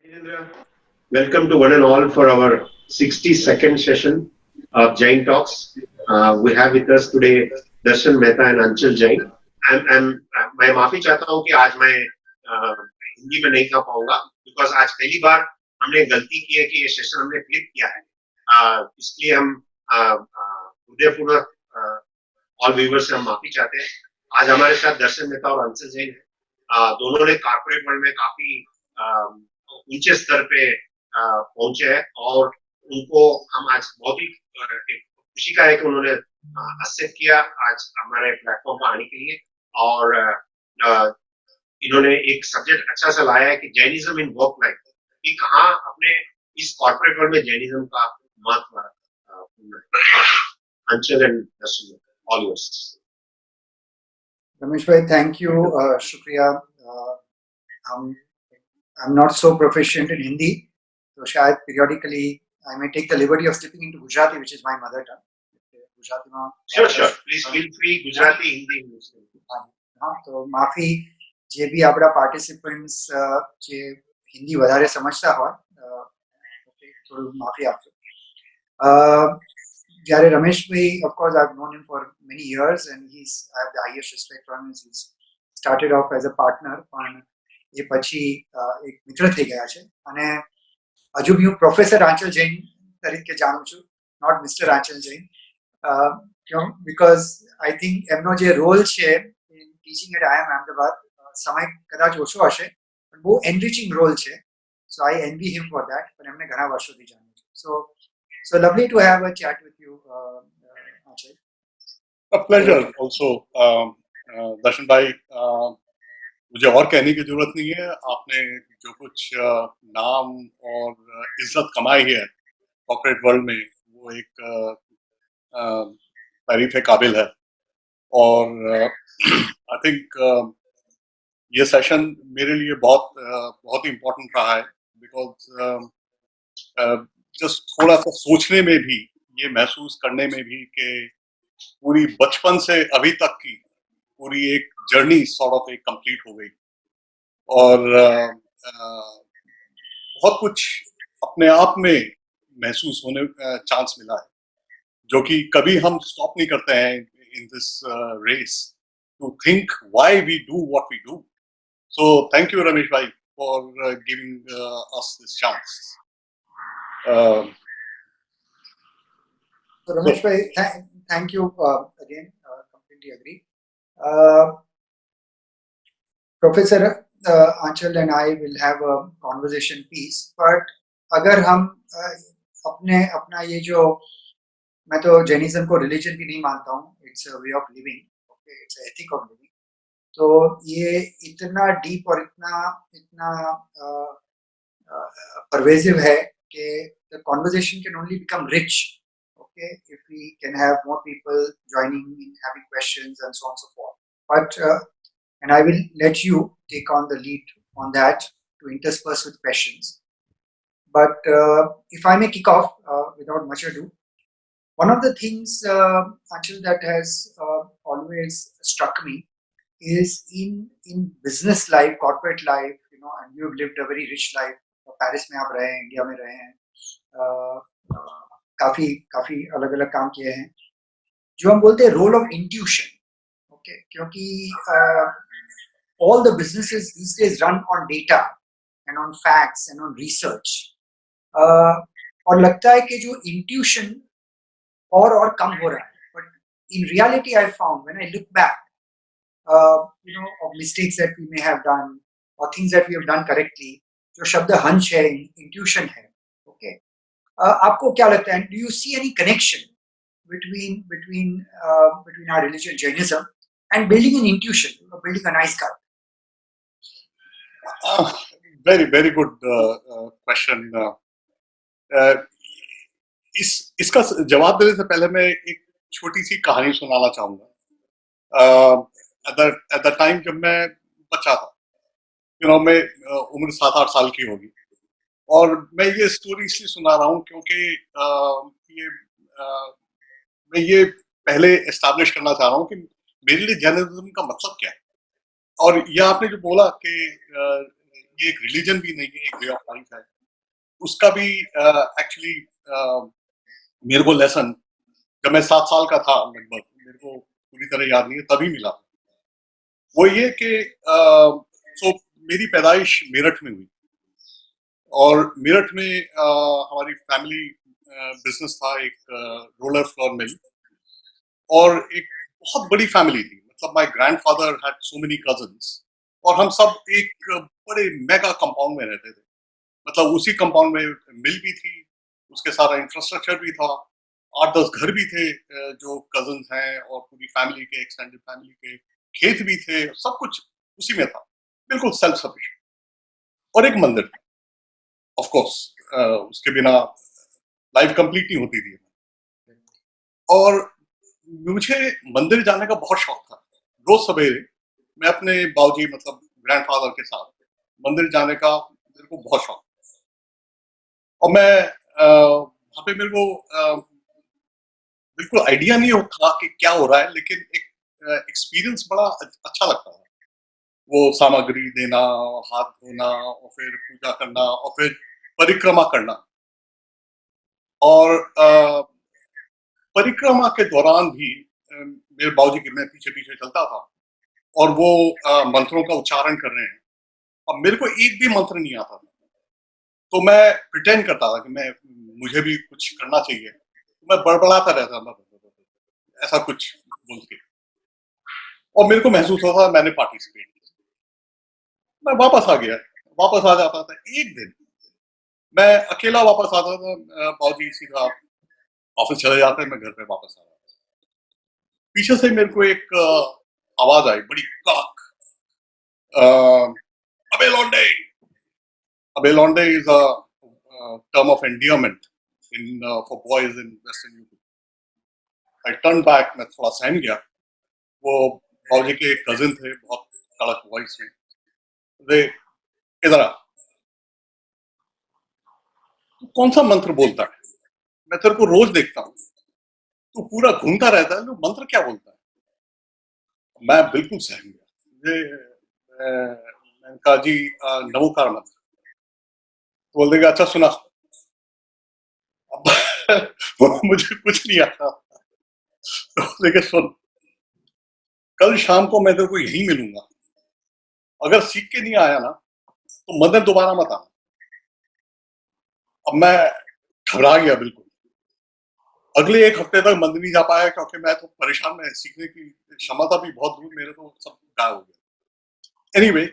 Indra, welcome to one and all for our 60-second session of Jain Talks. We have with us today Darshan Mehta and Anchal Jain. मैं माफी चाहता हूँ कि आज मैं हिंदी में नहीं कह पाऊंगा बिकॉज आज पहली बार हमने गलती की है कि ये सेशन हमने फ्लिप किया है इसलिए हम हृदयपूर्वक ऑल व्यूवर्स से हम माफी चाहते हैं। आज हमारे साथ दर्शन मेहता और अंशल जैन है। दोनों ने कॉर्पोरेट वर्ल्ड में काफी ऊंचे स्तर पे पहुंचे हैं और उनको हम आज बहुत ही एक खुशी का है कि उन्होंने एक्सेप्ट किया आज हमारे प्लेटफॉर्म पर आने के लिए। और इन्होंने एक सब्जेक्ट अच्छा सा लाया है कि जैनिज्म इन वर्क लाइफ, कि कहाँ अपने इस कॉर्पोरेट वर्ल्ड में जैनिज्म का महत्व अंचल and Darshan all yours. Ramesh भाई, थैंक यू, शुक्रिया। I'm not so proficient in Hindi, so शायद periodically I may take the liberty of slipping into Gujarati, which is my mother tongue. Gujarati में sure please feel free Gujarati Hindi English। हाँ, तो माफी जे भी આપડા participants જે હિન્દી વધારે સમજતા હોય, થોડું માફી આપજો। જ્યારે Rameshbhai, of course I've known him for many years and I have the highest respect for him. He's started off as a partner, પણ એ પછી એક મિત્ર થઈ ગયા છે અને હજુ બી હું પ્રોફેસર આંચલ જૈન તરીકે જાણું છું, નોટ મિસ્ટર આંચલ જૈન, ક્यों? बिकॉज आई थिंक એમનો જે રોલ છે in teaching at IIM Ahmedabad, સમય કદાચ ઓછો હશે પણ બહુ એનરિચિંગ રોલ છે, so I envy him for that, પણ એમને ઘણા વર્ષોથી જાણું છું। So lovely to have a chat with you, Anchal. A pleasure also, दर्शन भाई। मुझे और कहने की जरूरत नहीं है, आपने जो कुछ नाम और इज्जत कमाई है कॉर्पोरेट वर्ल्ड में वो एक तारीफ काबिल है। और आई थिंक ये सेशन मेरे लिए बहुत ही इम्पोर्टेंट रहा है, बिकॉज जस्ट थोड़ा सा सोचने में भी, ये महसूस करने में भी कि पूरी बचपन से अभी तक की पूरी एक जर्नी सॉर्ट ऑफ एक कंप्लीट हो गई और बहुत कुछ अपने आप में महसूस होने चांस मिला है, जो कि कभी हम स्टॉप नहीं करते हैं in this race to think why we do what we do. So thank you Ramesh bhai for giving us this chance. So Ramesh bhai, thank you again, completely agree. Professor Anchal and I will have a conversation piece, but अगर हम अपना ये जो, मैं तो Jainism को religion भी नहीं मानता हूँ, it's a way of living, okay, it's ethic of living. तो ये इतना डीप और इतना परवेसिव है कि the conversation can only become rich, okay, if we can have more people joining in, having questions and so on and so forth. But and I will let you take on the lead on that to intersperse with questions. But if I may kick off without much ado, one of the things Anchal, that has always struck me is in business life, corporate life, you know, and you've lived a very rich life. Paris में आप रहे हैं, India में रहे हैं, काफी अलग अलग काम किए हैं, जो हम बोलते हैं रोल ऑफ इंट्यूशन, ओके, क्योंकि all the businesses these days run on data and on facts and on research, और लगता है कि जो इंट्यूशन और कम हो रहा है, but in reality I found when I look back, you know, of mistakes that we may have done or things that we have done correctly, जो शब्द हंच है, इंट्यूशन है, ओके, आपको क्या लगता है? Do you see any connection between our religion, Jainism, and building an intuition, building a nice car? Very good question. इसका जवाब देने से पहले मैं एक छोटी सी कहानी सुनाना चाहूँगा। at the time जब मैं बच्चा था, मैं उम्र 7-8 साल की होगी, और मैं ये स्टोरी इसलिए सुना रहा हूँ क्योंकि मैं ये पहले एस्टैब्लिश करना चाह रहा हूँ कि मेरे लिए जैनिज्म का मतलब क्या है। और ये आपने जो बोला कि ये एक रिलीजन भी नहीं है, एक वे ऑफ लाइफ है। उसका भी एक्चुअली मेरे को लेसन जब मैं 7 साल का था लगभग, मेरे को पूरी तरह याद नहीं है, तभी मिला। वो ये कि सो मेरी पैदाइश मेरठ में हुई और मेरठ में हमारी फैमिली बिजनेस था, एक रोलर फ्लोर मिल, और एक बहुत बड़ी फैमिली थी। मतलब my grandfather had so many cousins और हम सब एक बड़े मेगा कंपाउंड में रहते थे। मतलब उसी कंपाउंड में मिल भी थी, उसके सारा इंफ्रास्ट्रक्चर भी था, 8-10 घर भी थे जो कजिन्स हैं, और पूरी फैमिली के, एक्सटेंडेड फैमिली के खेत भी थे, सब कुछ उसी में था, बिल्कुल सेल्फ सफिशिएंट। और एक मंदिर था, ऑफ कोर्स उसके बिना लाइफ कंप्लीट नहीं होती थी। और मुझे मंदिर जाने का बहुत शौक था। रोज सवेरे मैं अपने बाबूजी, मतलब ग्रैंडफादर के साथ मंदिर जाने का मेरे को बहुत शौक। और मैं वहाँ पे मेरे को बिल्कुल आइडिया नहीं था कि क्या हो रहा है, लेकिन एक एक्सपीरियंस बड़ा अच्छा लगता है। वो सामग्री देना, हाथ धोना, और फिर पूजा करना, और फिर परिक्रमा करना। और परिक्रमा के दौरान भी मेरे बाबूजी के मैं पीछे पीछे चलता था, और वो मंत्रों का उच्चारण कर रहे हैं, और मेरे को एक भी मंत्र नहीं आता था। तो मैं प्रिटेंड करता था कि मैं, मुझे भी कुछ करना चाहिए, तो मैं बड़बड़ाता रहता था ऐसा कुछ बोल के, और मेरे को महसूस होता था मैंने पार्टिसिपेट किया। मैं वापस आ गया, वापस आ जाता था। एक दिन मैं अकेला वापस आता था, बाबूजी सीधा ऑफिस चले जाते, मैं घर पे वापस आ रहा। पीछे से मेरे को एक आवाज आई, बड़ी कड़क, अबे लौंडे। अबे लौंडे is a term of endearment in for boys in Western Europe. I turned back, मैं थोड़ा सहम गया। वो बाबूजी के एक कजिन थे, बहुत कड़क वॉइस में, वे इधर आ, तू कौन सा मंत्र बोलता है? मैं तेरे को रोज देखता हूँ, तू पूरा घूमता रहता है, तू मंत्र क्या बोलता है? मैं बिल्कुल सहम गया। मैंने कहा जी नमोकार मंत्र। तो बोल देगा अच्छा सुना। अब मुझे कुछ नहीं आता। तो बोलेगा सुन, कल शाम को मैं तेरे को यहीं मिलूंगा, अगर सीख के नहीं आया ना तो मंदिर दोबारा मत आना। अब मैं घबरा गया बिल्कुल। अगले 1 हफ्ते तक मंदिर नहीं जा पाया, क्योंकि मैं तो परेशान, में सीखने की क्षमता भी बहुत दूर, मेरे तो सब गायब हो गया। एनीवे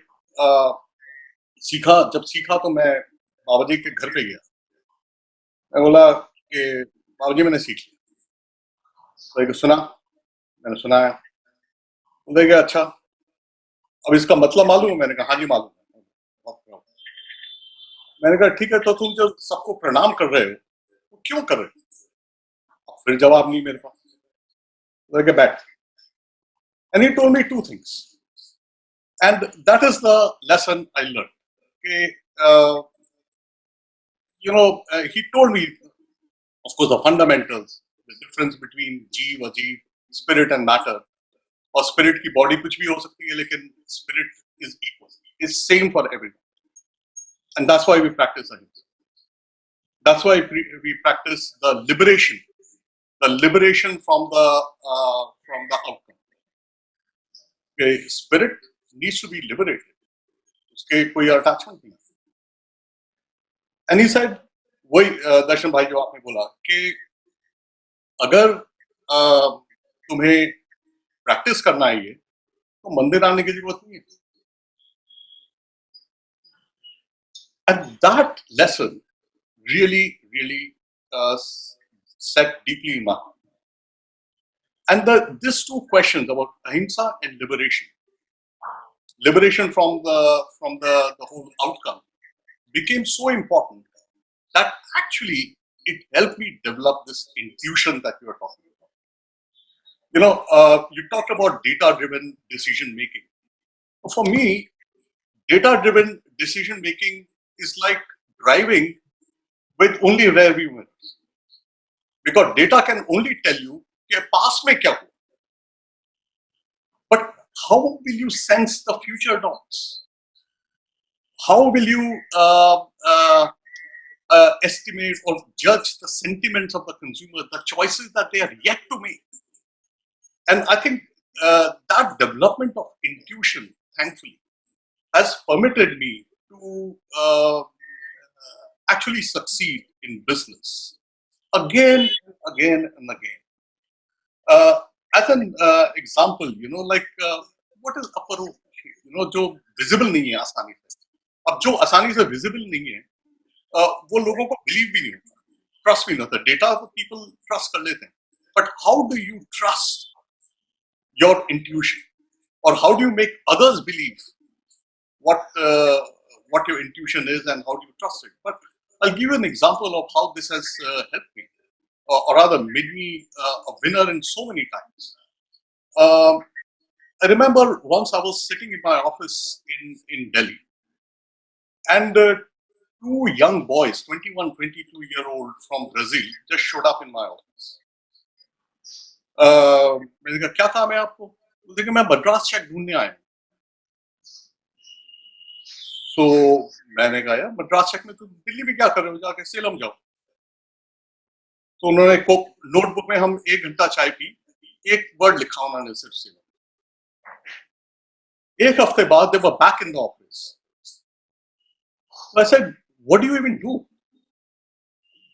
सीखा, जब सीखा तो मैं बाबा जी के घर पे गया। मैं बोला कि बाबा जी मैंने सीख लिया। तो सुना, मैंने सुनाया। बोले अच्छा, अब इसका मतलब मालूम है? मैंने कहा हाँ जी मालूम है। मैंने कहा ठीक है, तो तुम जो सबको प्रणाम कर रहे हो वो क्यों कर रहे हो? फिर जवाब नहीं मेरे पास। बोले बैठ। And he told me 2 things, and that is the lesson I learn कि he told me, of course, the fundamentals, the difference between जीव, अजीव, spirit and matter, और spirit की body कुछ भी हो सकती है, लेकिन spirit is equal, is same for everyone, and that's why we practice ahimsa. That's why we practice the liberation from the outcome. Okay, spirit needs to be liberated. उसके कोई attachment नहीं. And he said, वही दर्शन भाई जो आपने बोला कि अगर तुम्हें प्रैक्टिस करना है ये, तो मंदिर आने की जरूरत नहीं है। And that lesson really set deeply in my heart. And these 2 questions about ahimsa and liberation from the whole outcome, became so important that actually it helped me develop this intuition that you are talking about. You talked about data-driven decision making. For me, data-driven decision making is like driving with only rear view mirrors, because data can only tell you कि past में क्या हुआ, but how will you sense the future dots? how will you estimate or judge the sentiments of the consumer, the choices that they are yet to make? And I think that development of intuition, thankfully, has permitted me to actually succeed in business again and again and again. Uh, as an example, like what is upper rope? जो visible नहीं है आसानी से. अब जो आसानी से visible नहीं है, वो लोगों को believe भी नहीं होता, trust भी नहीं होता. Data तो people trust कर लेते हैं. But how do you trust your intuition, or how do you make others believe what your intuition is and how do you trust it? But I'll give you an example of how this has helped me, or rather made me a winner in so many times. I remember once I was sitting in my office in Delhi, and two young boys, 21, 22-year-old from Brazil, just showed up in my office. मैंने कहा क्या काम है आपको? बोलते कि मैं Madras check ढूंढने आया हूं. तो मैंने कहा यार मद्रास चेक में तुम दिल्ली में क्या कर रहे हो, जाके सेलम जाओ. तो उन्होंने नोटबुक में हम 1 घंटा चाय पी, एक वर्ड लिखा उन्होंने सिर्फ सेलम. एक हफ्ते बाद they were back in the office. So I said, what do you even do?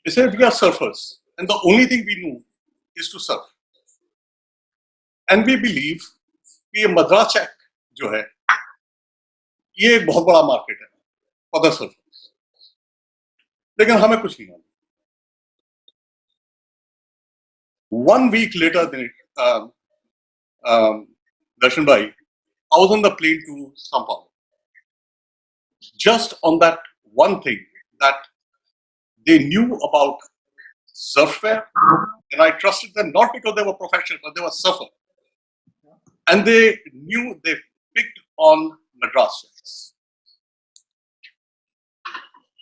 They said, we are surfers and the only thing we know is to surf. And we believe कि ये Madras check जो है ये एक बहुत बड़ा market है for the surfers, लेकिन हमें कुछ नहीं मालूम. 1 week later, Darshan bhai, I was on the plane to Sao Paulo. Just on that one thing, that they knew about surfwear, and I trusted them not because they were professional, but they were surfer. And they knew they picked on Madras checks.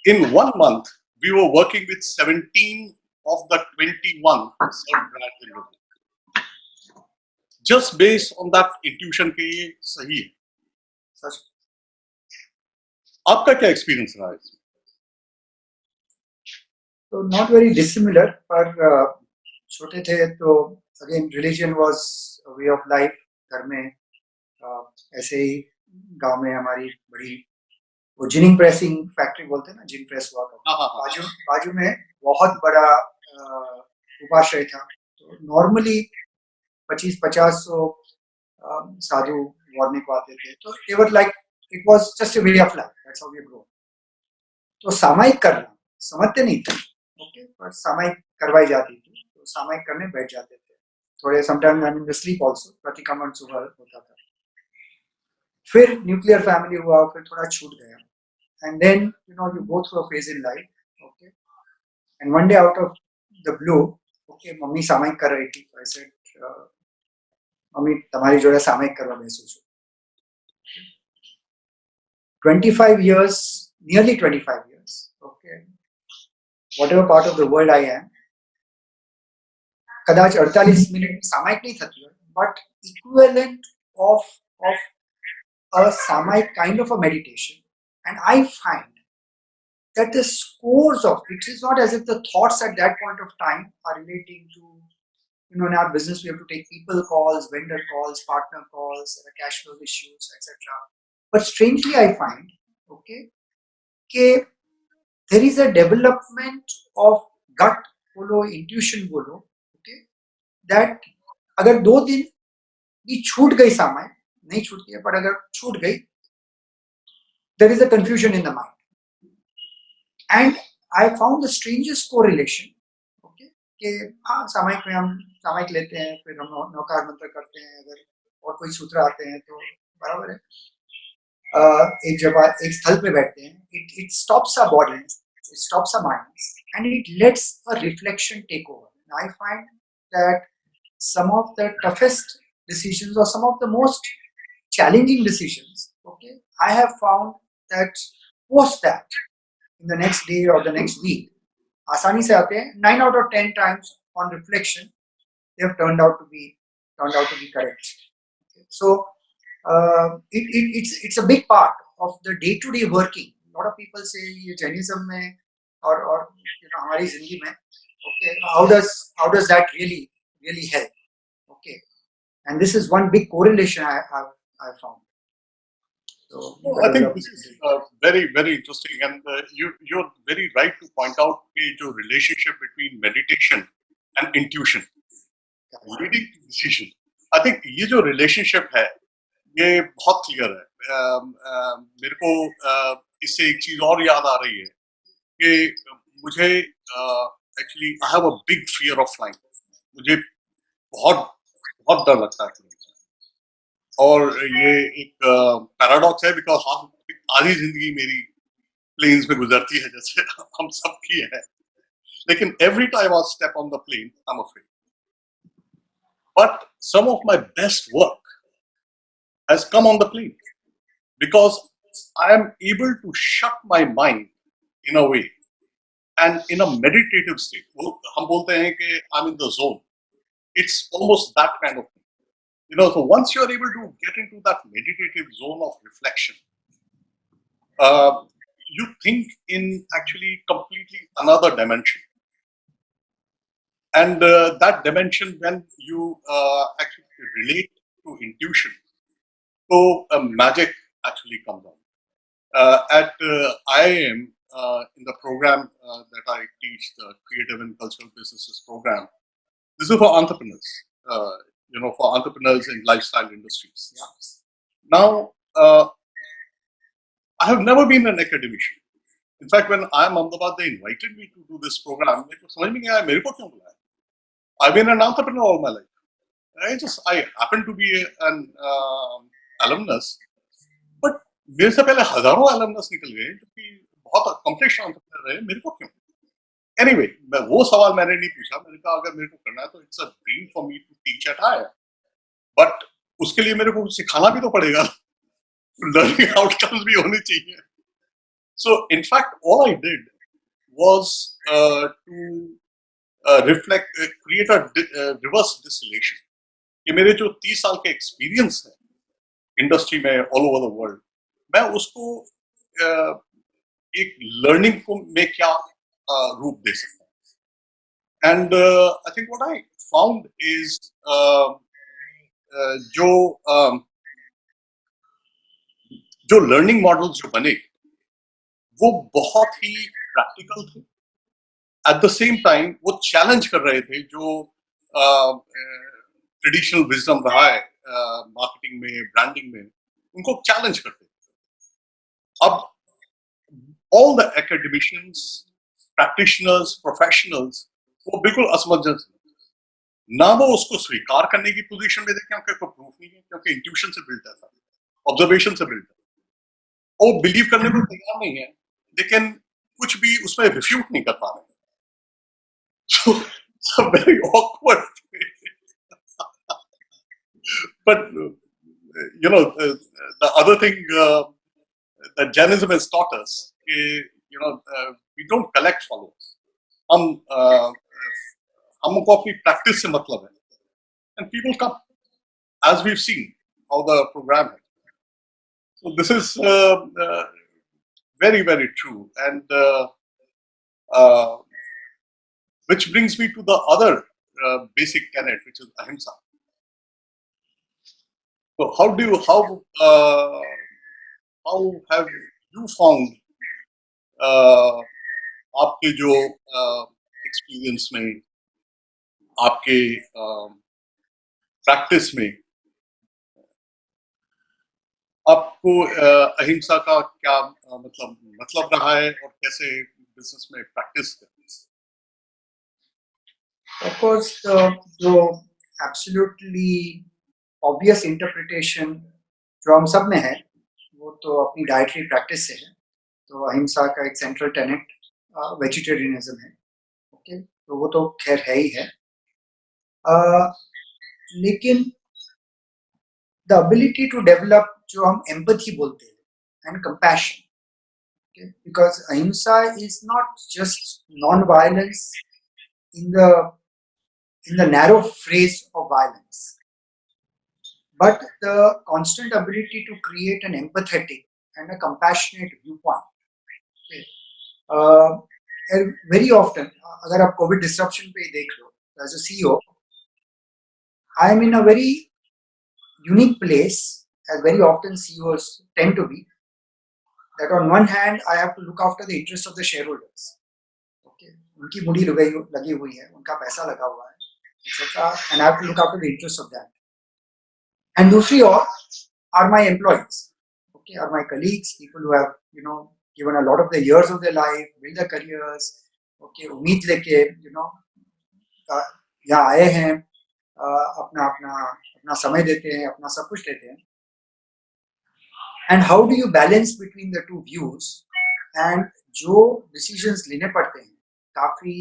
In 1 month, we were working with 17 of the 21 surf brands in Brazil. Just based on that intuition कि ये सही है. सच. आपका क्या experience रहा है इसमें? तो नॉट वेरी डिसिमिलर, पर छोटे थे तो again religion was a way of life. घर में ऐसे ही गांव में हमारी बड़ी वो जिनिंग प्रेसिंग फैक्ट्री बोलते हैं ना, जिन प्रेस हुआ करता, बाजू में बहुत बड़ा उपाश्रय था. तो नॉर्मली 25-50 साधु वार्निक को आते थे. तो they were like, it was just a way of life. That's how we grow. तो सामायिक करना समझते नहीं थे, ओके, पर सामायिक करवाई जाती थी तो सामायिक करने बैठ जाते थे. थोड़े sometime I mean sleep also, प्रतिक्रमण सुबह होता था. फिर न्यूक्लियर फैमिली हुआ, फिर थोड़ा छूट गया. And then you go through a phase in life, okay. And one day out of the blue, okay, mummy सामायिक कर रही थी. आई सेड, मम्मी तुम्हारी जोड़े सामायिक करवा बेसू छू. 25 years, nearly 25 years, okay, whatever part of the world I am, कदाच 48 मिनट सामायिक नहीं थती है, but equivalent of a सामायिक kind of a meditation. And I find that the scores of it is not as if the thoughts at that point of time are relating to, in our business we have to take people calls, vendor calls, partner calls, cash flow issues, etc. But strangely I find, okay, there is a development of gut बोलो, intuition बोलो, okay, that अगर 2 दिन भी छूट गई सामायिक, नहीं छूटती है, पर अगर छूट गई, there is a confusion in the mind. And I found the strangest correlation, okay, कि हाँ सामायिक में हम सामायिक लेते हैं, फिर हम नौकार मंत्र करते हैं, अगर और कोई सूत्र आते हैं तो बराबर है. एक जगह एक स्थल पे बैठते हैं, it stops our body, it stops our minds, and it lets a reflection take over. And I find that some of the toughest decisions or some of the most challenging decisions, okay, I have found that post that in the next day or the next week, आसानी से आते हैं. 9 out of 10 times on reflection, they have turned out to be correct. Okay. So it's a big part of the day-to-day working. A lot of people say ये Jainism में और हमारी जिंदगी में, okay, how does that really help? Okay, and this is one big correlation I found. So I think this is very, very interesting, and you're very right to point out the relationship between meditation and intuition, leading to decision. I think ये जो relationship है, ये बहुत clear है. मेरे को इससे एक चीज और याद आ रही है कि मुझे actually I have a big fear of flying. मुझे बहुत बहुत डर लगता है. और ये एक पैराडॉक्स है बिकॉज आधी जिंदगी मेरी प्लेन्स में गुजरती है जैसे हम सब की है, लेकिन every time I step on the plane I'm afraid. But some of my best work has come on the plane because I am able to shut my mind in a way and in a meditative state. हम बोलते हैं कि I'm in the zone. It's almost that kind of thing. You know, so once you're able to get into that meditative zone of reflection, you think in actually completely another dimension. And that dimension, when you actually relate to intuition, so magic actually comes out. At IIM, in the program that I teach, the Creative and Cultural Businesses program, this is for entrepreneurs, for entrepreneurs in lifestyle industries. Yeah. Now, I have never been an academician. In fact, when I am Ahmedabad, they invited me to do this program. I've been an entrepreneur all my life. I happen to be an alumnus, but मेरे से पहले हजारों alumnus निकल गए जो कि बहुत accomplished entrepreneur रहे. मेरे को क्यों? Anyway, वो सवाल मैंने नहीं पूछा. मैंने कहा अगर मेरे को करना है तो it's a dream for me to teach at IIM. But उसके लिए मेरे को सिखाना भी तो पड़ेगा. Learning outcomes भी होने चाहिए. So, in fact, all I did was to create a reverse distillation. कि मेरे जो 30 साल के experience है इंडस्ट्री में all over the world, मैं उसको एक learning को में क्या रूप दे सकता हूँ. And I think what I found is जो learning models जो बने वो बहुत ही practical थे. At the same time वो challenge कर रहे थे जो traditional wisdom रहा है marketing में, branding में, उनको challenge करते. अब all the academicians, practitioners, professionals वो बिल्कुल असमंजस ना वो उसको स्वीकार करने की पोजीशन में देखें क्योंकि कोई प्रूफ नहीं है, क्योंकि इंट्यूशन से बिल्ड है, ऑब्जर्वेशन से बिल्ड है. वो बिलीव करने को तैयार नहीं है, लेकिन कुछ भी उसमें रिफ्यूट नहीं कर पा रहे. So it's a very awkward but the other thing that Jainism has taught us, we don't collect followers. हमको अपनी practice से मतलब है, and people come, as we've seen how the program is. So this is very, very true, and which brings me to the other basic tenet, which is ahimsa. So how have you found आपके जो experience में, आपके practice में आपको अहिंसा का क्या मतलब रहा है और कैसे business में practice करते हैं? Of course, the absolutely obvious interpretation जो हम सब में है वो तो अपनी dietary practice से है. तो अहिंसा का एक central tenet vegetarianism है. Okay, तो वो तो खैर है ही है. लेकिन the ability to develop जो हम empathy बोलते हैं and compassion. Okay, because ahimsa is not just non-violence in the narrow phrase of violence, but the constant ability to create an empathetic and a compassionate viewpoint. Okay. And very often, अगर आप COVID disruption पे देख लो, as a CEO, I am in a very unique place, as very often CEOs tend to be, that on one hand I have to look after the interest of the shareholders. Okay, उनकी मुड़ी लगी हुई है, उनका पैसा लगा हुआ है, etc. And I have to look after the interest of that. And दूसरी ओर are my employees. Okay, are my colleagues, people who have given a lot of the years of their life, build their careers. Okay, उम्मीद लेके यहाँ आए हैं, अपना अपना अपना समय देते हैं, अपना सब कुछ देते हैं. And how do you balance between the two views? And जो decisions लेने पड़ते हैं, काफी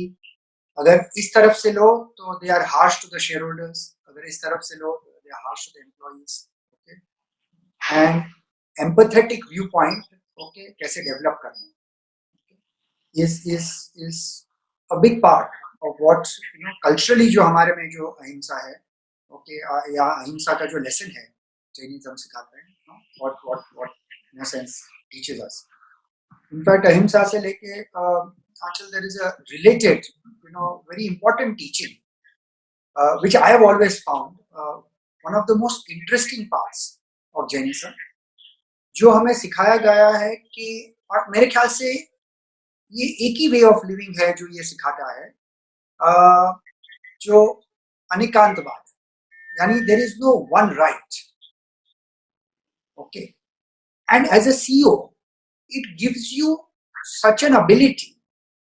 अगर इस तरफ से लो तो they are harsh to the shareholders, अगर इस तरफ से लो तो they are harsh to the employees. Okay, and empathetic viewpoint, okay, कैसे develop करना है, okay, is a big part of what culturally जो हमारे में जो अहिंसा है, okay, या अहिंसा का जो lesson है Jainism सिखाता है, what in a sense teaches us. In fact, ahimsa se leke Anchal, there is a related, very important teaching, which I have always found one of the most interesting parts of Jainism, जो हमें सिखाया गया है कि, और मेरे ख्याल से ये एक ही वे ऑफ लिविंग है जो ये सिखाता है, जो अनिकांतवाद, यानी there is no one right. Okay, and as a CEO, it gives you such an ability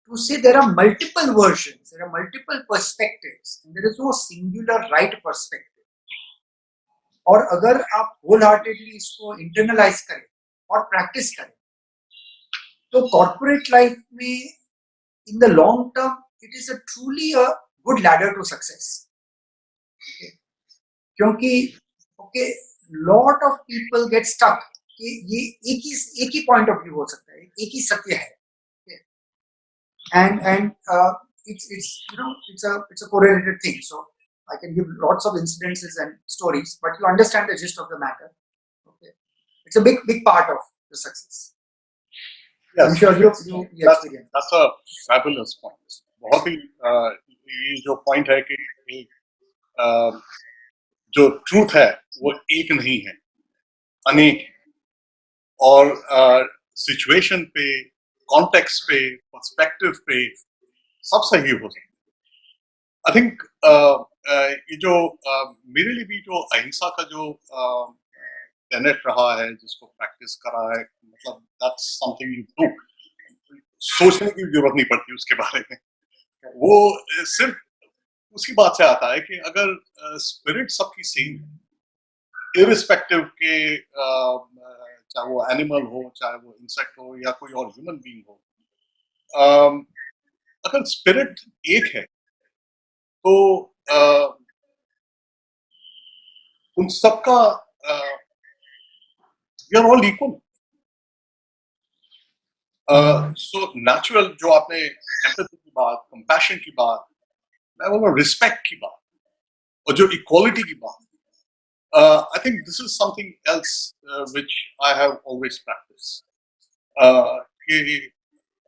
to say there are multiple versions, there are multiple perspectives, and there is no singular right perspective. और अगर आप wholeheartedly इसको internalize करें और practice करें, तो corporate life में in the long term it is a truly a good ladder to success. Okay, क्योंकि okay, lot of people get stuck कि ये एक ही point of view हो सकता है, एक ही सत्य है. And it's a correlated thing. So I can give lots of incidences and stories, but you understand the gist of the matter. Okay, it's a big part of the success. Yes, I'm sure you experience. That's a fabulous point. बहुत ही ये जो point है कि जो truth है वो एक नहीं है, अनेक है, और situation पे, context पे, perspective पे सब सही हो सकता है. I think ये जो मेरे लिए भी जो अहिंसा का जो tenet रहा है, जिसको practice करा है, मतलब that's something you do. सोचने की जरूरत नहीं पड़ती उसके बारे में. वो सिर्फ उसी बात से आता है कि अगर spirit सबकी same है, irrespective के चाहे वो animal हो, चाहे वो insect हो या कोई और human being हो, अगर spirit एक है तो उन सबका we are all equal. So natural जो आपने empathy की बात, compassion की बात, मैं बोलूँ respect की बात, और जो equality की बात, I think this is something else which I have always practiced. कि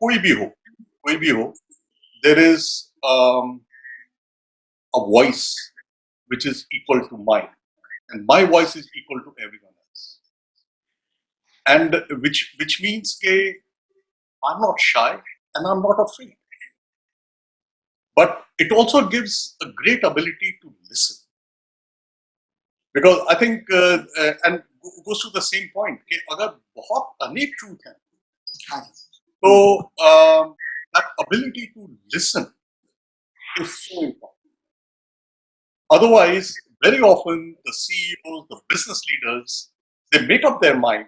कोई भी हो, there is a voice which is equal to mine, and my voice is equal to everyone else, and which means that I'm not shy and I'm not afraid, but it also gives a great ability to listen, because I think and goes to the same point कि अगर बहुत अनेक truth हैं, तो that ability to listen is so important. Otherwise, very often the CEOs, the business leaders, they make up their mind,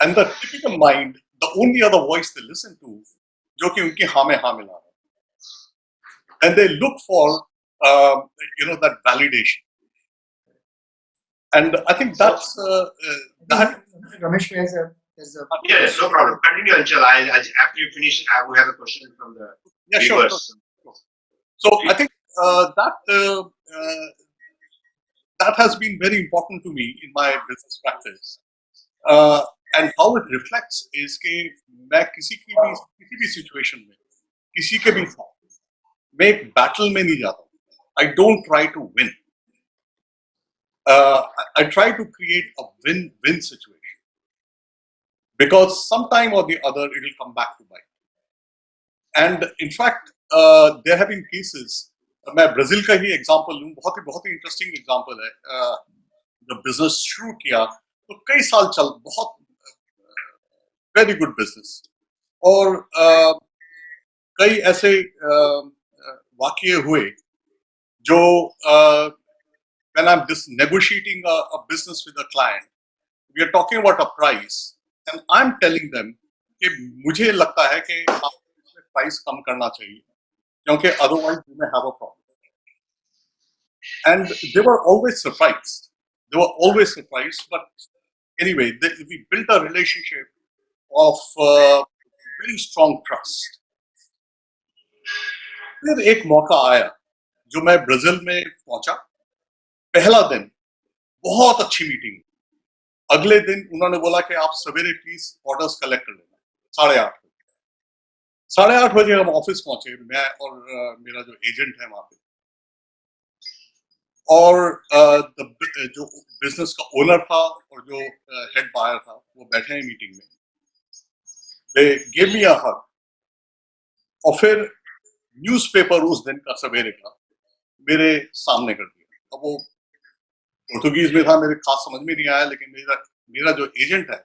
and the typical mind, the only other voice they listen to, जो कि उनके हाँ में हाँ मिला रहा है, and they look for that validation, and I think that's that. Ramesh, there's a yes, no problem. Continue, Anchal. After you finish, I will have a question from the viewers. Sure. So I think that has been very important to me in my business practice, and how it reflects is कि मैं किसी भी situation में किसी के भी साथ मैं एक बैटल में नहीं जाता हूँ. I don't try to win. I try to create a win-win situation because sometime or the other it will come back to bite. And in fact, there have been cases. मैं Brazil का ही example लूँ, बहुत ही interesting example है. जब business शुरू किया तो कई साल बहुत वेरी गुड बिजनेस और कई ऐसे वाकये हुए जो when I'm negotiating a business with a client, we are talking about a price, and I'm telling them कि मुझे लगता है कि आपको प्राइस कम करना चाहिए क्योंकि otherwise we may have a problem. And they were always surprised. But anyway, we built a relationship of very strong trust. फिर एक मौका आया जो मैं ब्राजील में पहुंचा. पहला दिन बहुत अच्छी मीटिंग. अगले दिन उन्होंने बोला कि आप सवेरे प्लीज ऑर्डर्स कलेक्ट कर लेना. 8:30 8:30 बजे हम ऑफिस पहुंचे, मैं और मेरा जो एजेंट है वहां पे, और जो बिजनेस का ओनर था और जो हेड बायर था वो बैठे हैं मीटिंग में. दे गिव मी अ हग. और फिर न्यूज़पेपर उस दिन का सवेरे का मेरे सामने कर दिया. अब वो पोर्तुगीज में था, मेरे खास समझ में नहीं आया, लेकिन मेरा जो एजेंट है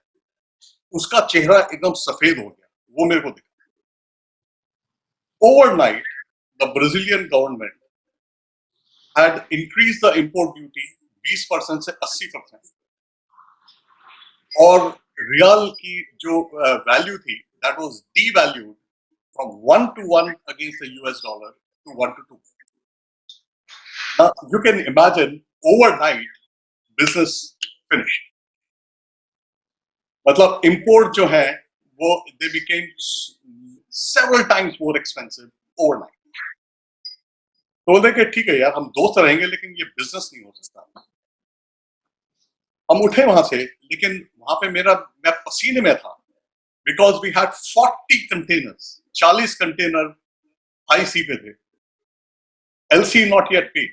उसका चेहरा एकदम सफेद हो गया. वो मेरे को दिखा. Overnight, the Brazilian government had increased the import duty 20% से 80%. और रियल की जो वैल्यू थी, that was devalued from 1 to 1 against the US dollar to 1 to 2. Now you can imagine overnight business finished. मतलब import जो है वो they became several times more expensive overnight. तो बोलते कि ठीक है यार, हम दोस्त रहेंगे लेकिन ये बिजनेस नहीं हो सकता. हम उठे वहां से, लेकिन वहां पे मैं पसीने में था because we had 40 containers. 40 container high sea पे थे. LC not yet paid.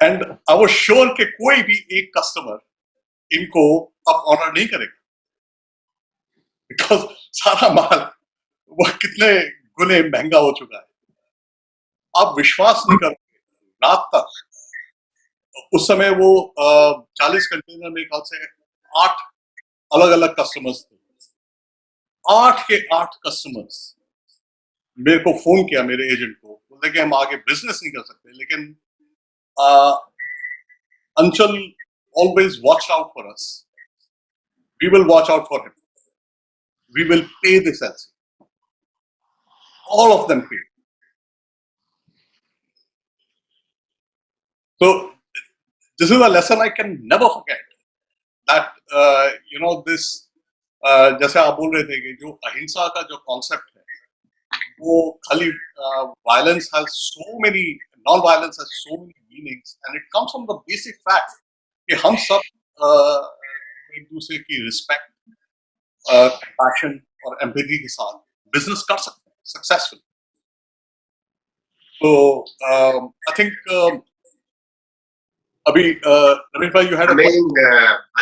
And I was sure कि कोई भी एक कस्टमर इनको अब ऑर्डर नहीं करेगा बिकॉज सारा माल वो कितने गुने महंगा हो चुका है. आप विश्वास नहीं करोगे, रात तक उस समय वो 40 कंटेनर में ख्याल से 8 अलग अलग कस्टमर्स थे. 8 के 8 कस्टमर्स मेरे को फोन किया, मेरे एजेंट को, बोलते कि हम आगे बिजनेस नहीं कर सकते, लेकिन Anchal always watch out for us. We will watch out for him. We will pay this else. All of them paid. So this is a lesson I can never forget. That this जैसे आप बोल रहे थे कि जो अहिंसा का जो कॉन्सेप्ट है वो खाली violence has so many, non-violence has so many meanings, and it comes from the basic fact कि हम सब एक दूसरे की रिस्पेक्ट, compassion और empathy के साथ बिजनेस कर सकते हैं successful. So I think Abhi, Ramesh bhai, you had a question. Amazing,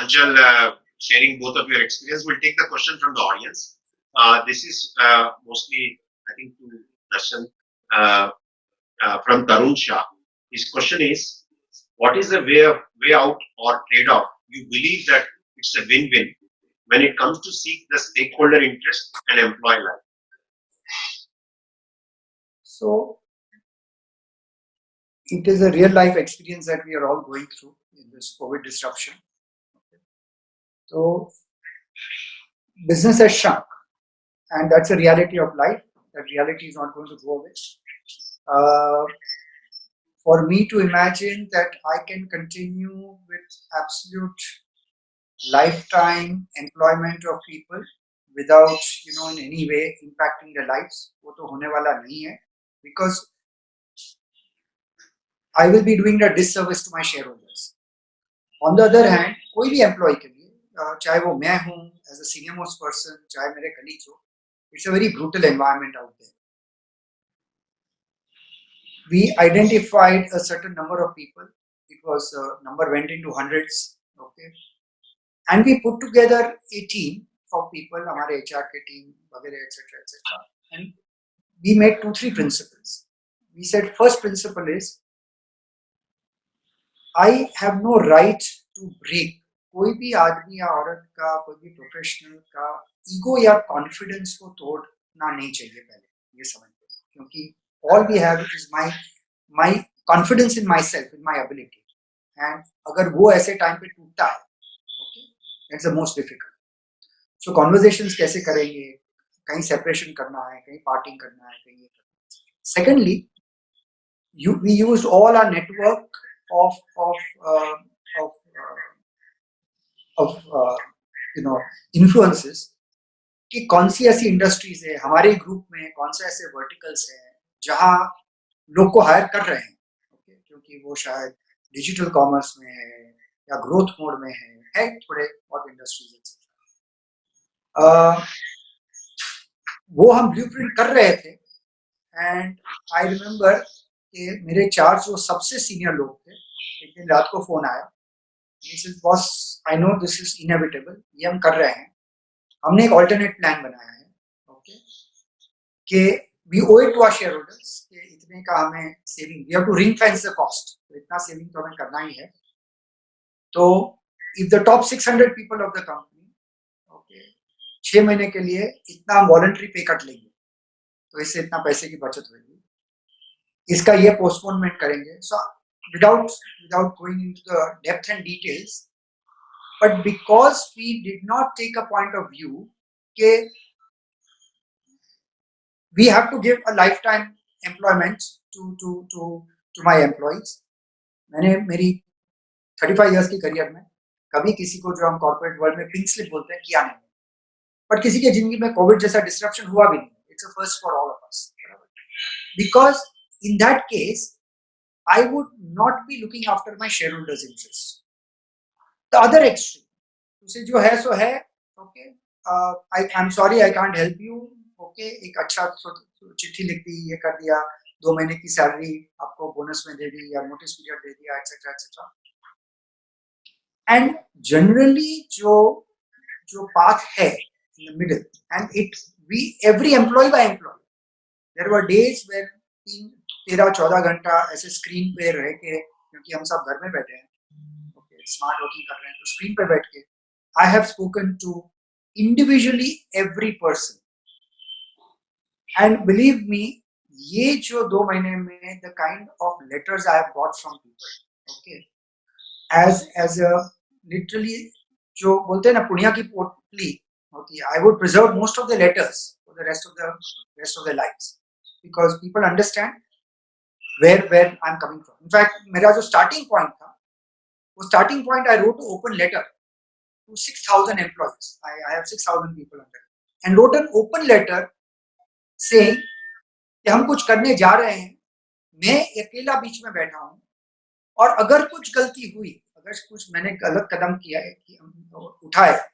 Anchal, sharing both of your experience. We'll take the question from the audience. This is mostly, I think, to Darshan from Tarun Shah. His question is, what is the way out or trade-off? You believe that it's a win-win when it comes to seek the stakeholder interest and employee life? So, it is a real life experience that we are all going through in this COVID disruption. So, business has shrunk, and that's a reality of life. That reality is not going to go away. For me to imagine that I can continue with absolute lifetime employment of people without, in any way impacting their lives, वो तो होने वाला नहीं है, because I will be doing a disservice to my shareholders. On the other hand कोई भी employ के लिए चाहे वो मैं हूँ as a senior most person, चाहे मेरे कलीग्स हो, it's a very brutal environment out there. We identified a certain number of people. It was number went into hundreds. Okay, and we put together a team of people, हमारे HR के team वगैरह etc etc. And we made 2-3 principles. We said first principle is I have no right to break कोई भी आदमी या औरत का, कोई भी प्रोफेशनल का ईगो या कॉन्फिडेंस को तोड़ना नहीं चाहिए. पहले ये समझते हैं, क्योंकि all we have is my confidence in myself, in my ability. And अगर वो ऐसे टाइम पे टूटता है, okay, that's the most difficult. So conversations कैसे करेंगे, कहीं सेपरेशन करना है, कहीं पार्टिंग करना है, कहीं ये करना है. Secondly, we used all our network of influences कि कौन सी ऐसी इंडस्ट्रीज है हमारे ग्रुप में, कौन से ऐसे वर्टिकल्स हैं जहां लोग को हायर कर रहे हैं, okay? क्योंकि वो शायद डिजिटल कॉमर्स में है या ग्रोथ मोड में है थोड़े बहुत इंडस्ट्रीज. वो हम ब्लूप्रिंट कर रहे थे. एंड आई रिमेम्बर कि मेरे 4 जो सबसे सीनियर लोग थे, एक दिन रात को फोन आया, this is boss, I know this is inevitable, ये हम कर रहे हैं, हमने एक ऑल्टरनेट प्लान बनाया है, ओके, कि we owe it to our shareholders कि इतने का हमें saving, we have to ring fence the cost, तो इतना सेविंग तो हमें करना ही है. तो if the top 600 people of the company, okay, 6 महीने के लिए इतना वॉलंटरी पे कट लेंगे, तो इससे इतना पैसे की बचत होगी, इसका ये पोस्टपोनमेंट करेंगे. सो without going into the depth and details, but because we did not take a point of view कि we have to give a lifetime employment to my employees. मैंने मेरी 35 years की करियर में कभी किसी को, जो हम कॉर्पोरेट वर्ल्ड में पिंक स्लिप बोलते हैं, किया नहीं, बट किसी के जिंदगी में कोविड जैसा डिस्ट्रप्शन हुआ भी नहीं. It's a first for all of us, because in that case I would not be looking after my shareholders' interests. The other extreme, उसे जो है सो है, okay, I'm sorry I can't help you, okay, एक अच्छा चिट्ठी लिख दी, ये कर दिया, 2 महीने की सैलरी आपको बोनस में दे दी या नोटिस पीरियड दे दिया, etc etc. And generally जो path है in the middle, and every employee by employee, there were days where 13-14 घंटा ऐसे स्क्रीन पे रह के, क्योंकि हम सब घर में बैठे हैं, ओके, स्मार्ट वर्किंग कर रहे हैं, तो स्क्रीन पे बैठ के I have spoken to individually every person. And believe me, ये जो 2 महीने में the kind of letters I have got from people, okay, as a literally, जो बोलते हैं ना पुण्य की पोटली होती है, I would preserve most of the letters for the rest of the lives, because people understand where I'm coming from. In fact, मेरा जो starting point था, वो starting point I wrote an open letter to 6,000 employees. I have 6,000 people under, and wrote an open letter saying कि हम कुछ करने जा रहे हैं, मैं अकेला बीच में बैठा हूँ, और अगर कुछ गलती हुई, अगर कुछ मैंने गलत कदम किया है, उठाया,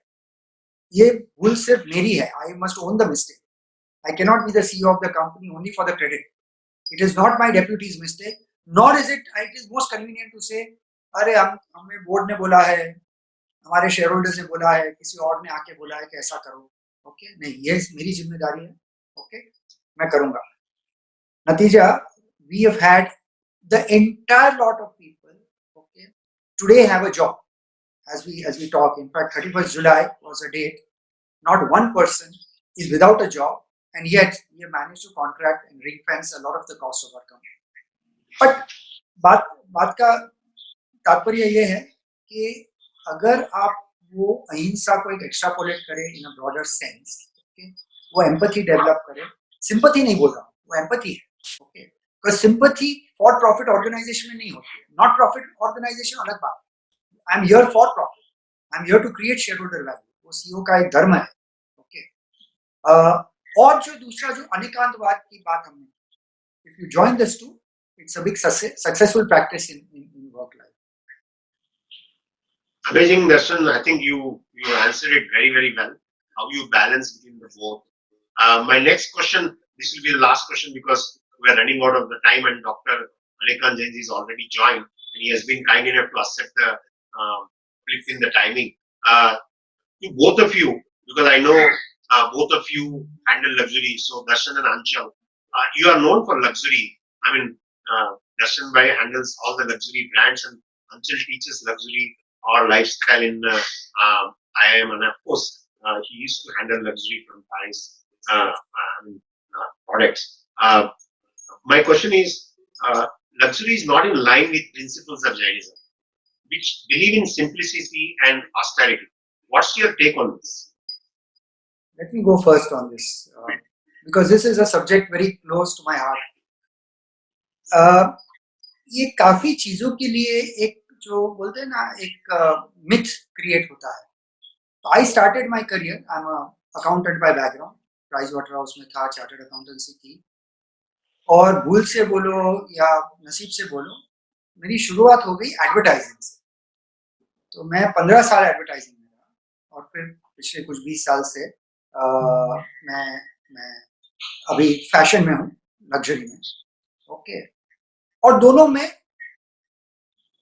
ये भूल सिर्फ मेरी है. I must own the mistake. I cannot be the CEO of the company only for the credit. It is not my deputy's mistake, nor is it is most convenient to say, अरे हमें board ने बोला है, हमारे share holders ने बोला है, किसी और ने आके बोला है कि ऐसा करो, ओके, नहीं, ये मेरी जिम्मेदारी है, ओके, मैं करूंगा. नतीजा, we have had the entire lot of people, okay, today have a job as we talk. In fact, 31st July was a date, not one person is without a job, and yet we have managed to contract and ring fence a lot of the cost of our company. But बात का तात्पर्य ये है कि अगर आप वो अहिंसा को एक एक्स्ट्रापोलेट करें in a broader sense, okay, वो एम्पैथी डेवलप करें, सिंपैथी नहीं बोल रहा हूँ, वो एम्पैथी है, okay, because sympathy for profit organisation में नहीं होती है. नॉट प्रॉफिट ऑर्गेनाइजेशन अलग बात, I am here for profit, I am here to create shareholder value, वो सीईओ का एक धर्म है, ओके. और जो दूसरा जो अनेकांतवाद की बात हमने, if you join this too, it's a big successful practice in work life. Amazing, Darshan. I think you answered it very very well. How you balance between the both. My next question. This will be the last question because we are running out of the time, and Dr. Anikan Jain is already joined, and he has been kind enough to accept the flip in the timing. To both of you, because I know both of you handle luxury. So Darshan and Anchal, you are known for luxury. I mean, Darshan Bhai handles all the luxury brands, and Anchal teaches luxury or lifestyle in IIM, and of course, he used to handle luxury from Thai's products. My question is, luxury is not in line with principles of Jainism, which believe in simplicity and austerity. What's your take on this? Let me go first on this because this is a subject very close to my heart. ये काफी चीजों के लिए एक जो बोलते हैं ना एक मिथ क्रिएट होता है. I started my career, I am accountant bye background, price water house में था, चार्टर्ड अकाउंटेंसी की. और भूल से बोलो या नसीब से बोलो, मेरी शुरुआत हो गई एडवर्टाइजिंग से. तो मैं 15 साल एडवर्टाइजिंग में रहा और फिर पिछले कुछ 20 साल से मैं अभी फैशन में हूँ, लग्जरी में. ओके, और दोनों में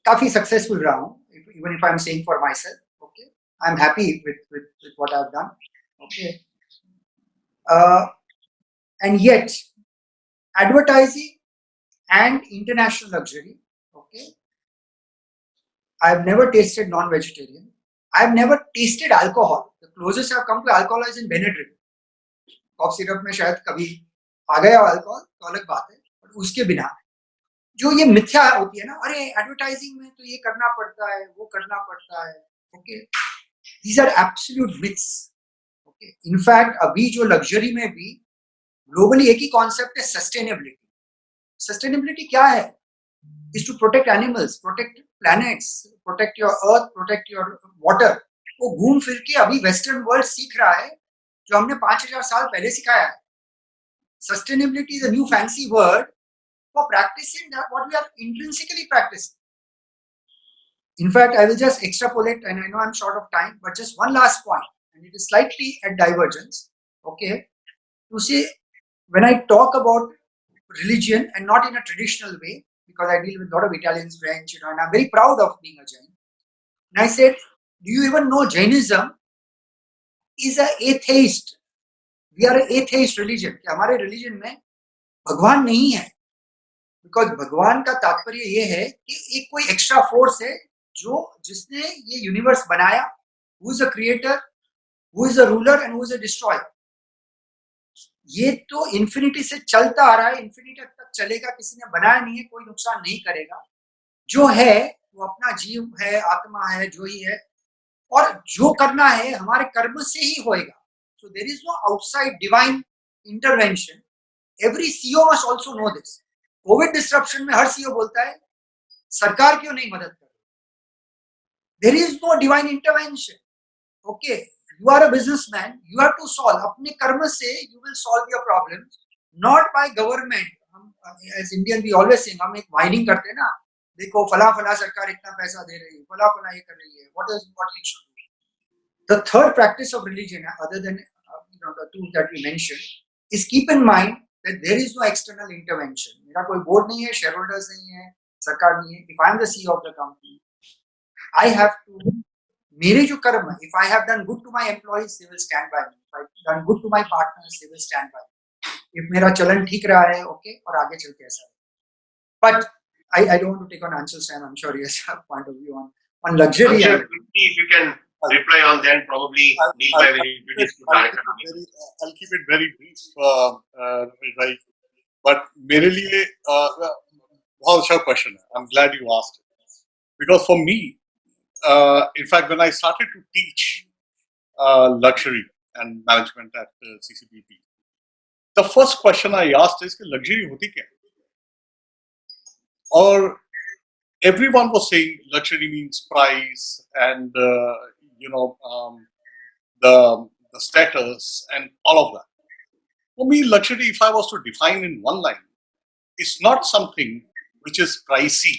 काफी सक्सेसफुल रहा हूँ. Even if I am saying for my self, okay, I am happy with what I have done. Okay, and yet advertising and international luxury, okay, I have never tasted non-vegetarian. I have never tasted alcohol. The closest I have come to alcohol is in Benadryl. Cough syrup में शायद कभी आ गया alcohol तो अलग बात है, पर उसके बिना जो ये मिथ्या होती है ना, अरे एडवर्टाइजिंग में तो ये करना पड़ता है, वो करना पड़ता है. Okay, these are absolute myths. Okay, in fact अभी जो लग्जरी में भी ग्लोबली एक ही कॉन्सेप्ट है, सस्टेनेबिलिटी. सस्टेनेबिलिटी क्या है? Is to protect animals, protect planets, protect your earth, protect your water. वो घूम फिर के अभी वेस्टर्न वर्ल्ड सीख रहा है जो हमने 5000 साल पहले सिखाया है. Sustainability is a new fancy word for practising what we are intrinsically practising. In fact, I will just extrapolate, and I know I'm short of time, but just one last point, and it is slightly at divergence. Okay, to say, when I talk about religion and not in a traditional way, because I deal with a lot of Italians, French, and I'm very proud of being a Jain. And I said, do you even know Jainism is an atheist? We are an atheist religion. कि हमारे religion में भगवान नहीं है, because भगवान का तात्पर्य ये है कि एक कोई एक्स्ट्रा फोर्स है जो जिसने ये यूनिवर्स बनाया, who is a creator, who is a ruler and who is a destroyer. ये तो इन्फिनिटी से चलता आ रहा है, इन्फिनिटी तक चलेगा, किसी ने बनाया नहीं है, कोई नुकसान नहीं करेगा. जो है वो अपना जीव है, आत्मा है, जो ही है, और जो करना है हमारे कर्म से ही होएगा. So there is no outside divine intervention. Every CEO must also know this. Covid disruption में हर CEO बोलता है सरकार क्यों नहीं मदद कर रही. There is no divine intervention. Okay, you are a businessman, you have to solve. अपने कर्म से you will solve your problems, not by government. As Indian we always saying, हम एक whining करते हैं ना, देखो फला फला सरकार इतना पैसा दे रही है, फला फला ये कर रही है. What you should do? The third practice of religion, other than the two that we mentioned, is keep in mind that there is no external intervention. मेरा कोई board नहीं है, shareholders नहीं है, सरकार नहीं है. If I am the CEO of the company, I have to, मेरे जो कर्म है, if I have done good to my employees, they will stand by me. If I have done good to my partners, they will stand by me. If मेरा चलन ठीक रहा है, okay, और आगे चल के ऐसा. But I don't want to take on Anchal's time. I'm sure he has a point of view on luxury. Anchal, if you can reply on that, probably Neil Bhai will introduce to Dark. I'll keep it very brief, right? But मेरे लिए बहुत अच्छा question है. I'm glad you asked it. Because for me, in fact, when I started to teach luxury and management at CCBP, the first question I asked is कि luxury होती क्या है? Or everyone was saying luxury means price and the status and all of that. For me, luxury, if I was to define in one line, is not something which is pricey.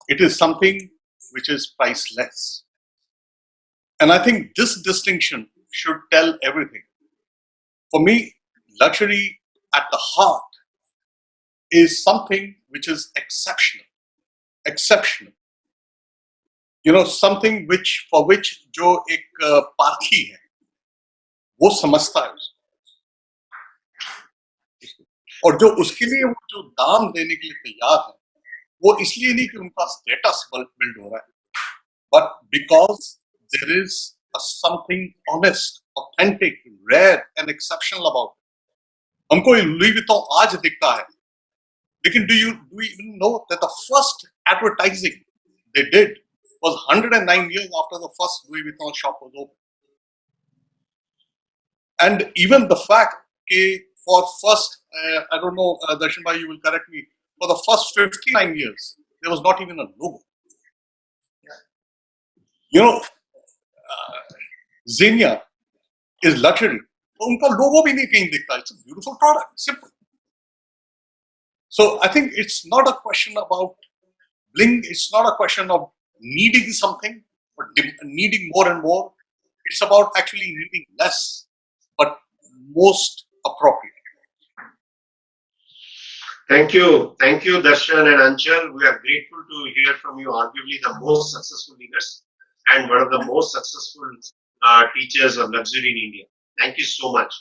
It is something which is priceless. And I think this distinction should tell everything. For me, luxury at the heart is something which is exceptional. Exceptional. Something for which जो एक पारखी है वो समझता है उसको, और जो उसके लिए वो जो दाम देने के लिए तैयार है वो इसलिए नहीं कि उनका स्टेटस बिल्ड हो रहा है, but because there is something honest, authentic, rare and exceptional about it. हमको लुई विटॉन आज दिखता है, लेकिन do we even know that the first advertising they did was 109 years after the first Louis Vuitton shop was opened? And even the fact that for first, I don't know, Darshan bhai, you will correct me, for the first 59 years, there was not even a logo. Xenia is luxury. तो उनका logo भी नहीं कहीं दिखता. It's a beautiful product, simple. So I think it's not a question about bling. It's not a question of needing something or needing more and more. It's about actually needing less, but most appropriate. Thank you, Darshan and Anchal. We are grateful to hear from you. Arguably the most successful leaders and one of the most successful teachers of luxury in India. Thank you so much.